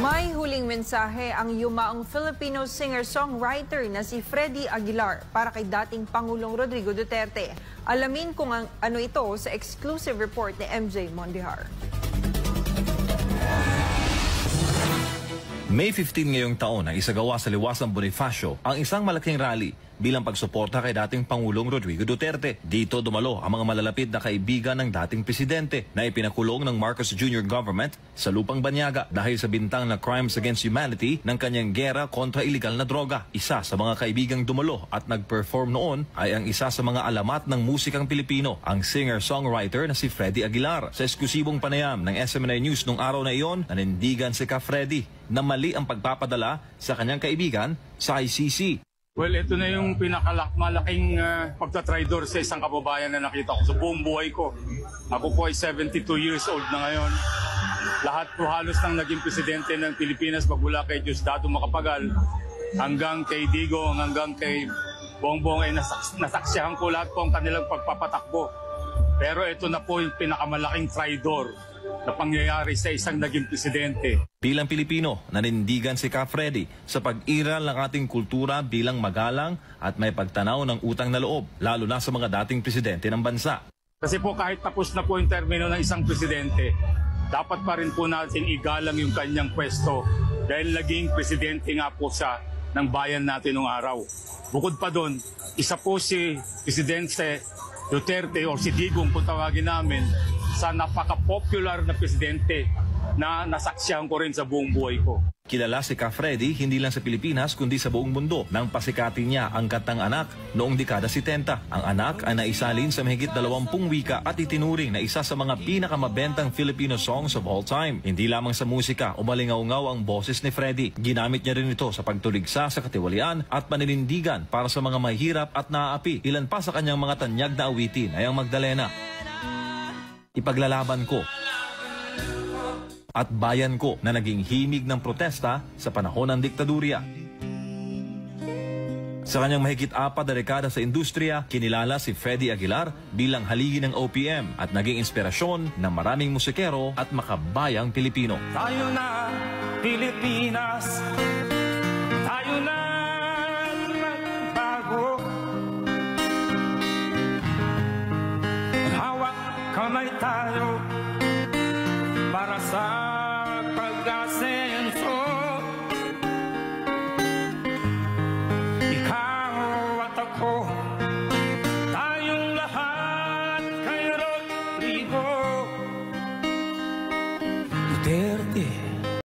May huling mensahe ang yumaong Filipino singer-songwriter na si Freddy Aguilar para kay dating Pangulong Rodrigo Duterte. Alamin kung ano ito sa exclusive report ni MJ Mondihar. May 15 ngayong taon na isagawa sa Liwasang Bonifacio ang isang malaking rally bilang pagsuporta kay dating Pangulong Rodrigo Duterte. Dito dumalo ang mga malalapit na kaibigan ng dating presidente na ipinakulong ng Marcos Jr. government sa lupang banyaga dahil sa bintang na crimes against humanity ng kanyang gera kontra iligal na droga. Isa sa mga kaibigang dumalo at nag-perform noon ay ang isa sa mga alamat ng musikang Pilipino, ang singer-songwriter na si Freddy Aguilar. Sa eksklusibong panayam ng SMNI News nung araw na iyon, nanindigan si Ka Freddy na mali ang pagpapadala sa kanyang kaibigan sa ICC. Well, ito na yung pinakamalaking pagtatraidor sa isang kababayan na nakita ko sa buong buhay ko. Ako po ay 72 years old na ngayon. Lahat po halos ng naging presidente ng Pilipinas magmula kay Diosdado Macapagal hanggang kay Digo, hanggang kay Bongbong ay nasaksihan ko lahat po ang kanilang pagpapatakbo. Pero ito na po yung pinakamalaking traidor na pangyayari sa isang naging presidente. Bilang Pilipino, nanindigan si Ka Freddy sa pag-iral ng ating kultura bilang magalang at may pagtanaw ng utang na loob, lalo na sa mga dating presidente ng bansa. Kasi po kahit tapos na po yung termino ng isang presidente, dapat pa rin po natin igalang yung kanyang pwesto dahil naging presidente nga po siya ng bayan natin nung araw. Bukod pa doon, isa po si Presidente Duterte o si Digong kung tawagin namin sa napaka-popular na presidente na nasaksihan ko rin sa buong buhay ko. Kilala si Ka Freddy hindi lang sa Pilipinas kundi sa buong mundo nang pasikatin niya ang Kantang Anak noong dekada 70. Ang Anak ay naisalin sa mahigit 20 wika at itinuring na isa sa mga pinakamabentang Filipino songs of all time. Hindi lamang sa musika, umalingaw-ngaw ang boses ni Freddy. Ginamit niya rin ito sa pagtuligsa sa katiwalian at paninindigan para sa mga mahirap at naaapi. Ilan pa sa kanyang mga tanyag na awitin ay ang Magdalena, Ipaglalaban Ko, at Bayan Ko na naging himig ng protesta sa panahon ng diktadurya. Sa kanyang mahigit 4 na dekada sa industriya, kinilala si Freddy Aguilar bilang haligi ng OPM at naging inspirasyon ng maraming musikero at makabayang Pilipino. Tayo na, Pilipinas, tayo na magbago. Hawak kamay tayo para sa pag-asa.